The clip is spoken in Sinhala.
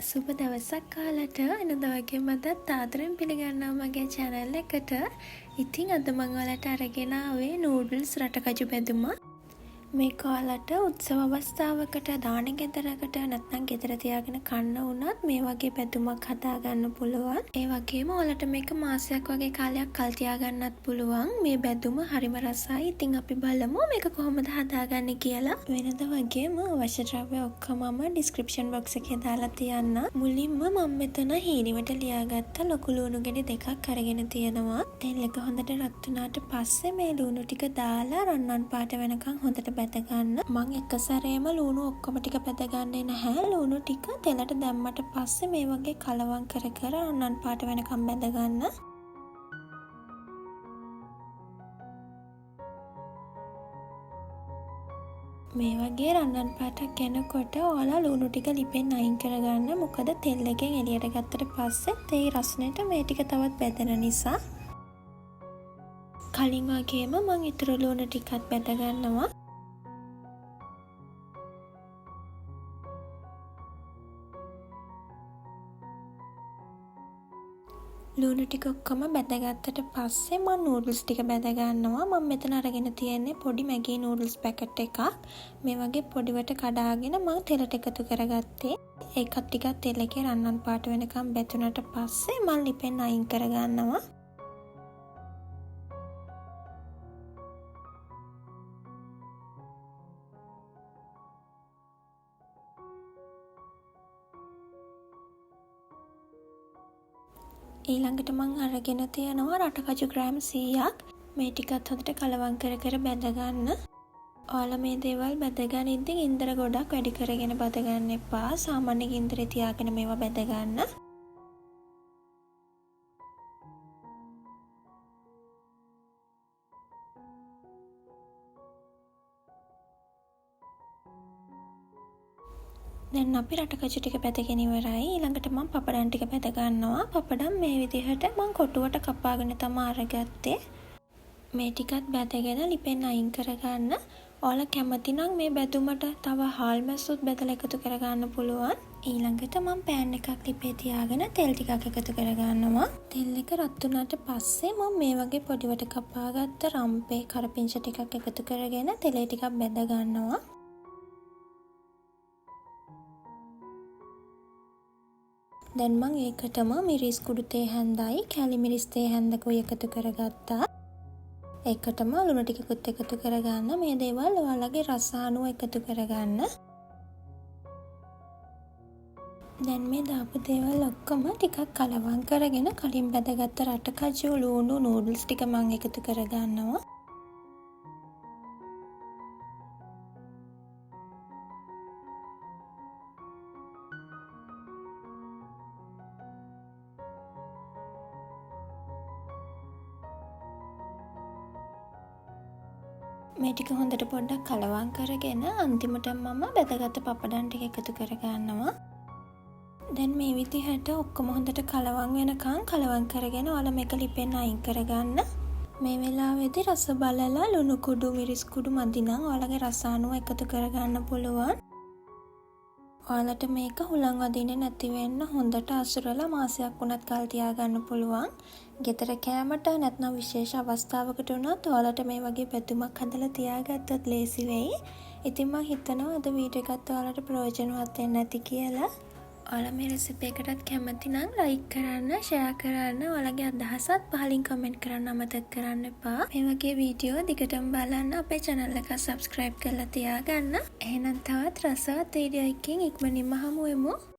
සුබ දවසක් කාලට වෙනද වගේ මදත් ආදරෙන් පිළිගන්නවා මගේ channel එකට. ඉතින් අද මම ඔයාලට අරගෙන ආවේ නූඩල්ස් රටකජු බෙදුමක්. මේක ඔයාලට උත්සව අවස්ථාවකට දාන ගෙදරකට නැත්නම් ගෙදර තියාගෙන කන්න වුණත් මේ වගේ බෙදුමක් හදා ගන්න පුළුවන්. ඒ වගේම ඔයාලට මේක මාසයක් වගේ කාලයක් කල් තියා ගන්නත් පුළුවන්. මේ බෙදුම හරිම රසයි. ඉතින් අපි බලමු මේක කොහොමද හදාගන්නේ කියලා. වෙනද වගේම අවශ්‍ය ද්‍රව්‍ය ඔක්කොමම description box එකේ දාලා තියන්න. මුලින්ම මම මෙතන හීනිවට ලියාගත්ත ලොකු ලුණු ගෙඩි දෙකක් අරගෙන තියෙනවා. තෙල් එක හොඳට රත් වුණාට පස්සේ මේ ලුණු ටික දාලා රන්වන් පාට වෙනකන් හොඳට බැද ගන්න. මම එක සැරේම ලුණු ඔක්කොම ටික බැද ගන්නේ නැහැ. ලුණු ටික තෙලට දැම්මට පස්සේ මේ වගේ කලවම් කර කර රන්වන් පාට වෙනකන් බැද ගන්න. මේ වගේ රන්වන් පාටක් එනකොට ඔයාලා ලුණු ටික ලිපෙන් අයින් කරගන්න. මොකද තෙල් එකෙන් එළියට ගත්තට පස්සේ තේ රසනෙට මේ ටික තවත් බැදෙන නිසා. කලින් වගේම මම ඊතර ලුණු ටිකත් බැද ගන්නවා. ලුණු ටික ඔක්කොම බැදගත්තට පස්සේ මම නූඩල්ස් ටික බැද ගන්නවා. මම මෙතන අරගෙන තියෙන්නේ පොඩි මැගී නූඩල්ස් පැකට් එකක්. මේ වගේ පොඩිවට කඩාගෙන මම තෙලට එකතු කරගත්තේ. ඒකත් ටිකක් තෙල එකේ රන්වන් පාට වෙනකම් බැතුනට පස්සේ මම ලිපෙන් අයින් කරගන්නවා. ඊළඟට මම අරගෙන තියනවා රටකජු ග්‍රෑම් 100ක්. මේ ටිකත් හොඳට කලවම් කර කර බැද ගන්න. ඔයාලා මේ දේවල් බැද ගනිද්දී ගින්දර ගොඩක් වැඩි කරගෙන බැද ගන්න එපා. සාමාන්‍ය ගින්දරේ තියාගෙන මේවා බැද ගන්න. දැන් අපි රටකජු ටික බැදගෙන ඉවරයි. ඊළඟට මම පපඩම් ටික බැද ගන්නවා. පපඩම් මේ විදිහට මම කොටුවට කපාගෙන තමයි අරගත්තේ. මේ ටිකත් බැදගෙන ලිපෙන් අයින් කරගන්න. ඔයාලා කැමති නම් මේ බැදුමට තව හාල් මැස්සුත් බැදලා එකතු කරගන්න පුළුවන්. ඊළඟට මම පෑන් එකක් ලිපේ තියාගෙන තෙල් ටිකක් එකතු කරගන්නවා. තෙල් එක රත් වුණාට පස්සේ මම මේ වගේ පොඩිවට කපාගත්ත රම්පේ කරපිංච ටිකක් එකතු කරගෙන තෙලේ ටිකක් බැද ගන්නවා. දැන් මම ඒකටම මිරිස් කුඩු තේ හැන්දයි කැලි මිරිස් තේ හැන්දකුයි එකතු කරගත්තා. ඒකටම ලුණු ටිකකුත් එකතු කරගන්න. මේ දේවල් ඔයාලගේ රස අනුව එකතු කරගන්න. දැන් මේ දාපු දේවල් ඔක්කොම ටිකක් කලවම් කරගෙන කලින් බැදගත්ත රටකජු ලුණු නූඩල්ස් ටික මම එකතු කරගන්නවා. මේ ටික හොඳට පොඩ්ඩක් කලවම් කරගෙන අන්තිමට මම බැදගත්ත පපඩම් ටික එකතු කරගන්නවා. දැන් මේ විදිහට ඔක්කොම හොඳට කලවම් වෙනකන් කලවම් කරගෙන ඔයාලා මේක ලිපෙන් අයින් කරගන්න. මේ වෙලාවේදී රස බලලා ලුණු කුඩු මිරිස් කුඩු මදි නම් ඔයාලගේ රස අනුව එකතු කරගන්න පුළුවන්. ඔයාලට මේක හුලං වදින්නේ නැති වෙන්න හොඳට අසුරලා මාසයක් වුණත් කල් තියාගන්න පුළුවන්. ගෙදර කෑමට නැත්නම් විශේෂ අවස්ථාවකට වුණත් ඔයාලට මේ වගේ බෙදුමක් හදලා තියාගත්තොත් ලේසි වෙයි. ඉතින් මම හිතනවා අද වීඩියෝ එකත් ඔයාලට ප්‍රයෝජනවත් වෙන්න ඇති කියලා. ඔයාලා මේ රෙසිපි එකටත් කැමති නම් ලයික් කරන්න, ෂෙයා කරන්න, ඔයාලගේ අදහසත් පහලින් කමෙන්ට් කරන්න අමතක කරන්න එපා. මේ වගේ වීඩියෝ දිගටම බලන්න අපේ channel එක subscribe කරලා තියාගන්න. එහෙනම් තවත් රසවත් වීඩියෝ එකකින් ඉක්මනින්ම හමු වෙමු.